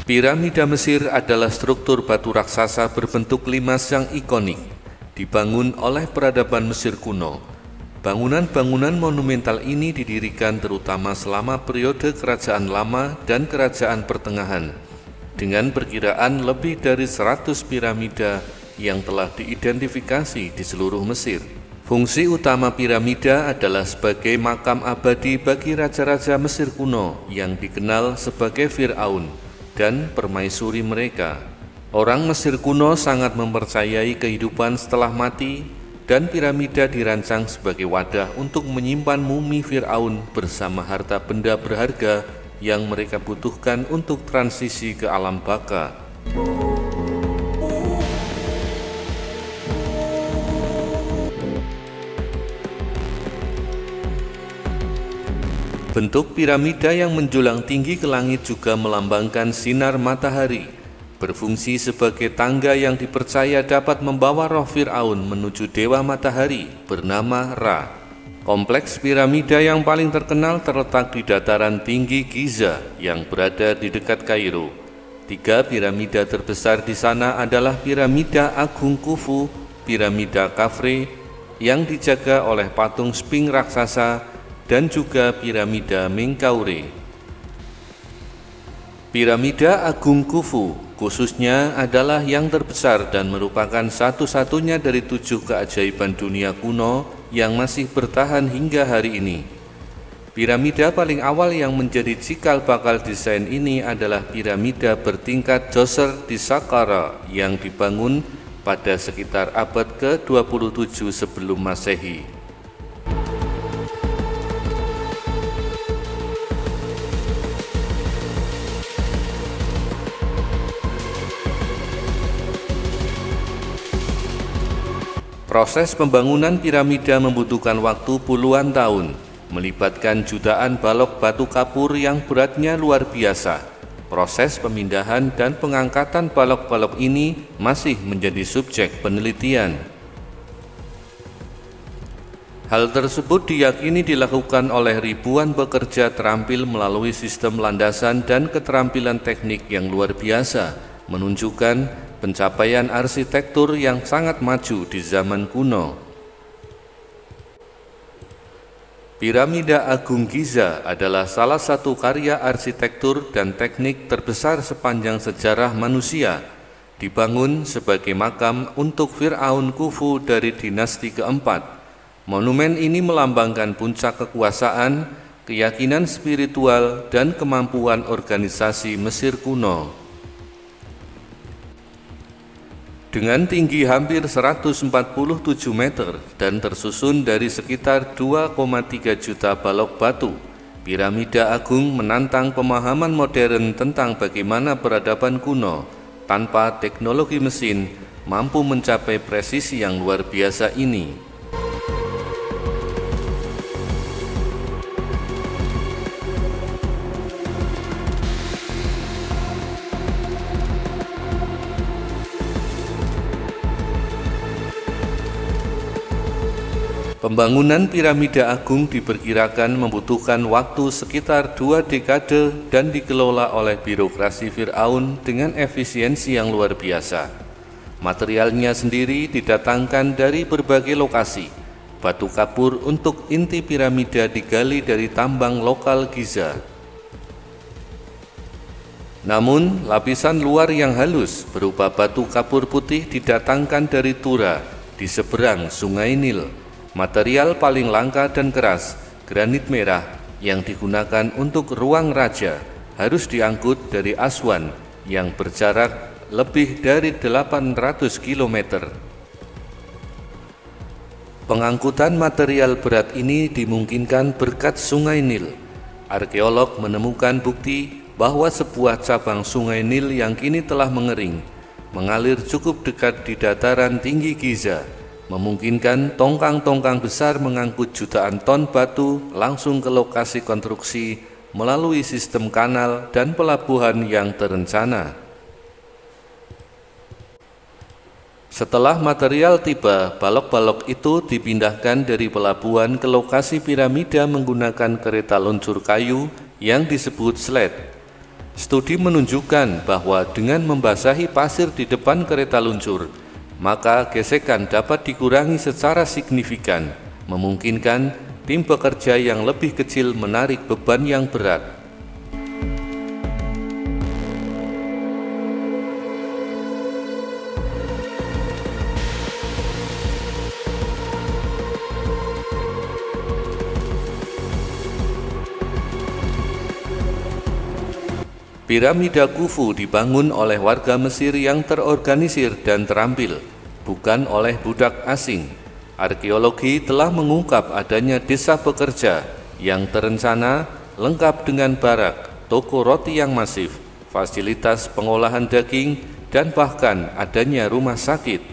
Piramida Mesir adalah struktur batu raksasa berbentuk limas yang ikonik, dibangun oleh peradaban Mesir kuno. Bangunan-bangunan monumental ini didirikan terutama selama periode Kerajaan Lama dan Kerajaan Pertengahan, dengan perkiraan lebih dari 100 piramida yang telah diidentifikasi di seluruh Mesir. Fungsi utama piramida adalah sebagai makam abadi bagi raja-raja Mesir kuno yang dikenal sebagai Fir'aun dan permaisuri mereka. Orang Mesir kuno sangat mempercayai kehidupan setelah mati, dan piramida dirancang sebagai wadah untuk menyimpan mumi Fir'aun bersama harta benda berharga yang mereka butuhkan untuk transisi ke alam baka. Bentuk piramida yang menjulang tinggi ke langit juga melambangkan sinar matahari, berfungsi sebagai tangga yang dipercaya dapat membawa roh Fir'aun menuju dewa matahari bernama Ra. Kompleks piramida yang paling terkenal terletak di dataran tinggi Giza yang berada di dekat Kairo. 3 piramida terbesar di sana adalah piramida Agung Khufu, piramida Khafre yang dijaga oleh patung Sphinx raksasa, dan juga piramida Menkaure. Piramida Agung Khufu khususnya adalah yang terbesar dan merupakan satu-satunya dari 7 keajaiban dunia kuno yang masih bertahan hingga hari ini. Piramida paling awal yang menjadi cikal bakal desain ini adalah piramida bertingkat Djoser di Saqqara yang dibangun pada sekitar abad ke-27 sebelum Masehi. Proses pembangunan piramida membutuhkan waktu puluhan tahun, melibatkan jutaan balok batu kapur yang beratnya luar biasa. Proses pemindahan dan pengangkatan balok-balok ini masih menjadi subjek penelitian. Hal tersebut diyakini dilakukan oleh ribuan pekerja terampil melalui sistem landasan dan keterampilan teknik yang luar biasa, menunjukkan pencapaian arsitektur yang sangat maju di zaman kuno. Piramida Agung Giza adalah salah satu karya arsitektur dan teknik terbesar sepanjang sejarah manusia, dibangun sebagai makam untuk Fir'aun Khufu dari dinasti keempat. Monumen ini melambangkan puncak kekuasaan, keyakinan spiritual, dan kemampuan organisasi Mesir kuno. Dengan tinggi hampir 147 meter dan tersusun dari sekitar 2,3 juta balok batu, piramida agung menantang pemahaman modern tentang bagaimana peradaban kuno tanpa teknologi mesin mampu mencapai presisi yang luar biasa ini. Pembangunan piramida agung diperkirakan membutuhkan waktu sekitar 2 dekade dan dikelola oleh birokrasi Fir'aun dengan efisiensi yang luar biasa. Materialnya sendiri didatangkan dari berbagai lokasi. Batu kapur untuk inti piramida digali dari tambang lokal Giza. Namun, lapisan luar yang halus berupa batu kapur putih didatangkan dari Tura di seberang Sungai Nil. Material paling langka dan keras, granit merah yang digunakan untuk ruang raja, harus diangkut dari Aswan yang berjarak lebih dari 800 km. Pengangkutan material berat ini dimungkinkan berkat Sungai Nil. Arkeolog menemukan bukti bahwa sebuah cabang Sungai Nil yang kini telah mengering, mengalir cukup dekat di dataran tinggi Giza, memungkinkan tongkang-tongkang besar mengangkut jutaan ton batu langsung ke lokasi konstruksi melalui sistem kanal dan pelabuhan yang terencana. Setelah material tiba, balok-balok itu dipindahkan dari pelabuhan ke lokasi piramida menggunakan kereta luncur kayu yang disebut sled. Studi menunjukkan bahwa dengan membasahi pasir di depan kereta luncur, maka gesekan dapat dikurangi secara signifikan, memungkinkan tim pekerja yang lebih kecil menarik beban yang berat. Piramida Khufu dibangun oleh warga Mesir yang terorganisir dan terampil, bukan oleh budak asing. Arkeologi telah mengungkap adanya desa pekerja yang terencana, lengkap dengan barak, toko roti yang masif, fasilitas pengolahan daging, dan bahkan adanya rumah sakit.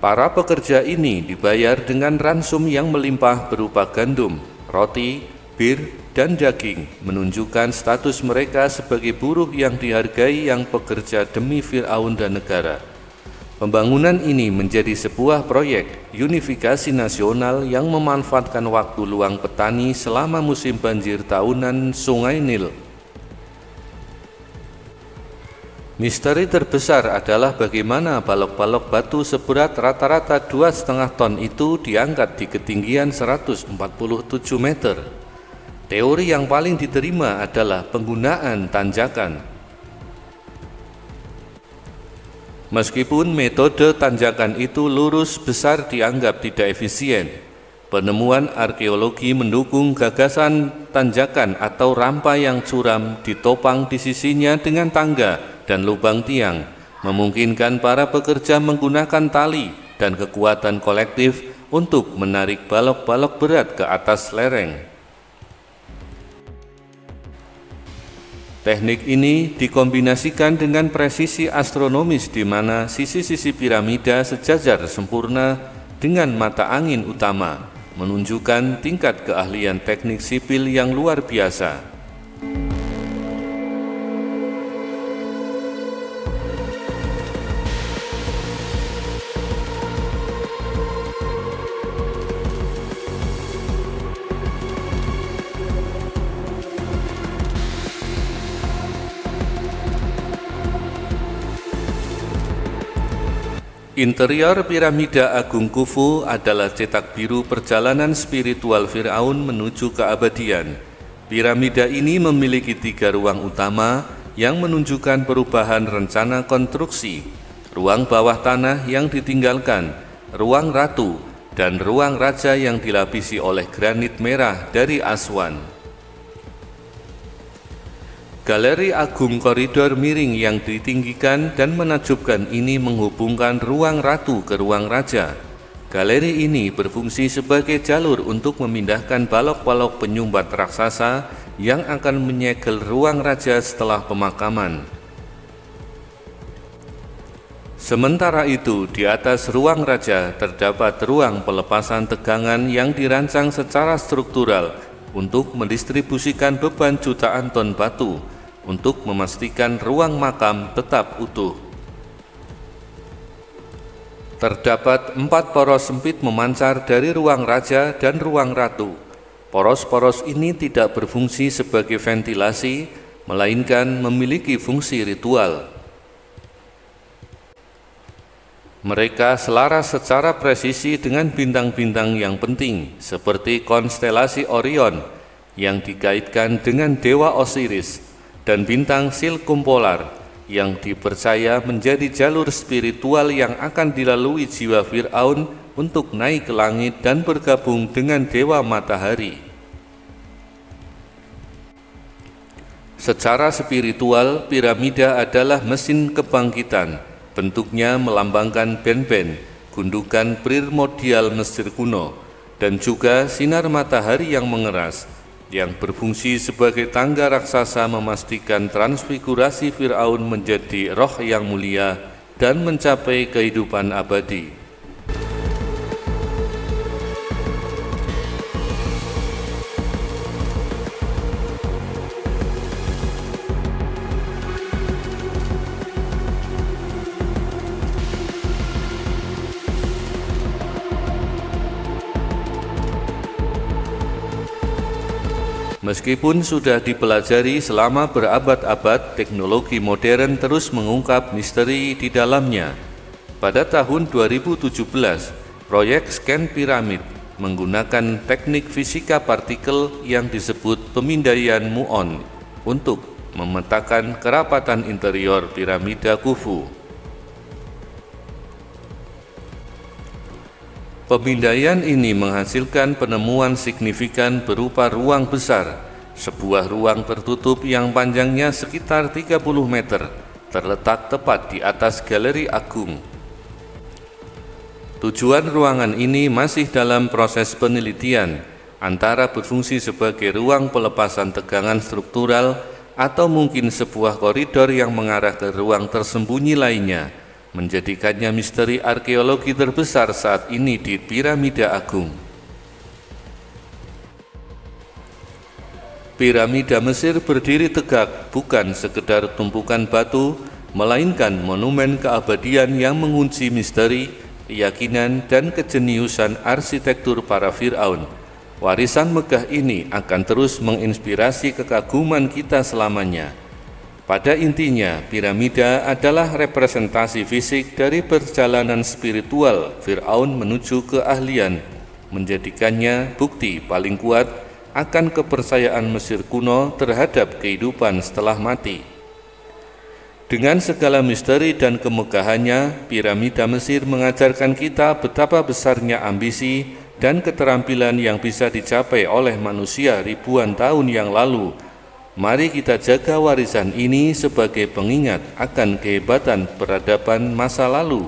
Para pekerja ini dibayar dengan ransum yang melimpah berupa gandum, roti, bir, dan daging, menunjukkan status mereka sebagai buruh yang dihargai yang bekerja demi Firaun dan negara. Pembangunan ini menjadi sebuah proyek unifikasi nasional yang memanfaatkan waktu luang petani selama musim banjir tahunan Sungai Nil. Misteri terbesar adalah bagaimana balok-balok batu seberat rata-rata 2,5 ton itu diangkat di ketinggian 147 meter. Teori yang paling diterima adalah penggunaan tanjakan. Meskipun metode tanjakan itu lurus besar dianggap tidak efisien, penemuan arkeologi mendukung gagasan tanjakan atau rampa yang curam ditopang di sisinya dengan tangga dan lubang tiang, memungkinkan para pekerja menggunakan tali dan kekuatan kolektif untuk menarik balok-balok berat ke atas lereng. Teknik ini dikombinasikan dengan presisi astronomis di mana sisi-sisi piramida sejajar sempurna dengan mata angin utama, menunjukkan tingkat keahlian teknik sipil yang luar biasa. Interior piramida Agung Khufu adalah cetak biru perjalanan spiritual Firaun menuju keabadian. Piramida ini memiliki 3 ruang utama yang menunjukkan perubahan rencana konstruksi, ruang bawah tanah yang ditinggalkan, ruang ratu, dan ruang raja yang dilapisi oleh granit merah dari Aswan. Galeri agung koridor miring yang ditinggikan dan menakjubkan ini menghubungkan ruang ratu ke ruang raja. Galeri ini berfungsi sebagai jalur untuk memindahkan balok-balok penyumbat raksasa yang akan menyegel ruang raja setelah pemakaman. Sementara itu, di atas ruang raja terdapat ruang pelepasan tegangan yang dirancang secara struktural untuk mendistribusikan beban jutaan ton batu untuk memastikan ruang makam tetap utuh. Terdapat 4 poros sempit memancar dari ruang raja dan ruang ratu. Poros-poros ini tidak berfungsi sebagai ventilasi, melainkan memiliki fungsi ritual. Mereka selaras secara presisi dengan bintang-bintang yang penting, seperti konstelasi Orion yang dikaitkan dengan Dewa Osiris, dan bintang Silkumpolar yang dipercaya menjadi jalur spiritual yang akan dilalui jiwa Firaun untuk naik ke langit dan bergabung dengan Dewa Matahari. Secara spiritual, piramida adalah mesin kebangkitan. Bentuknya melambangkan ben-ben, gundukan primordial Mesir kuno, dan juga sinar matahari yang mengeras, yang berfungsi sebagai tangga raksasa memastikan transfigurasi Firaun menjadi roh yang mulia dan mencapai kehidupan abadi. Meskipun sudah dipelajari selama berabad-abad, teknologi modern terus mengungkap misteri di dalamnya. Pada tahun 2017, proyek scan piramid menggunakan teknik fisika partikel yang disebut pemindaian muon untuk memetakan kerapatan interior piramida Khufu. Pemindaian ini menghasilkan penemuan signifikan berupa ruang besar, sebuah ruang tertutup yang panjangnya sekitar 30 meter, terletak tepat di atas galeri agung. Tujuan ruangan ini masih dalam proses penelitian, antara berfungsi sebagai ruang pelepasan tegangan struktural atau mungkin sebuah koridor yang mengarah ke ruang tersembunyi lainnya, menjadikannya misteri arkeologi terbesar saat ini di Piramida Agung. Piramida Mesir berdiri tegak, bukan sekedar tumpukan batu, melainkan monumen keabadian yang mengunci misteri, keyakinan, dan kejeniusan arsitektur para Fir'aun. Warisan megah ini akan terus menginspirasi kekaguman kita selamanya. Pada intinya, piramida adalah representasi fisik dari perjalanan spiritual Fir'aun menuju keahlian, menjadikannya bukti paling kuat akan kepercayaan Mesir kuno terhadap kehidupan setelah mati. Dengan segala misteri dan kemegahannya, piramida Mesir mengajarkan kita betapa besarnya ambisi dan keterampilan yang bisa dicapai oleh manusia ribuan tahun yang lalu. Mari kita jaga warisan ini sebagai pengingat akan kehebatan peradaban masa lalu.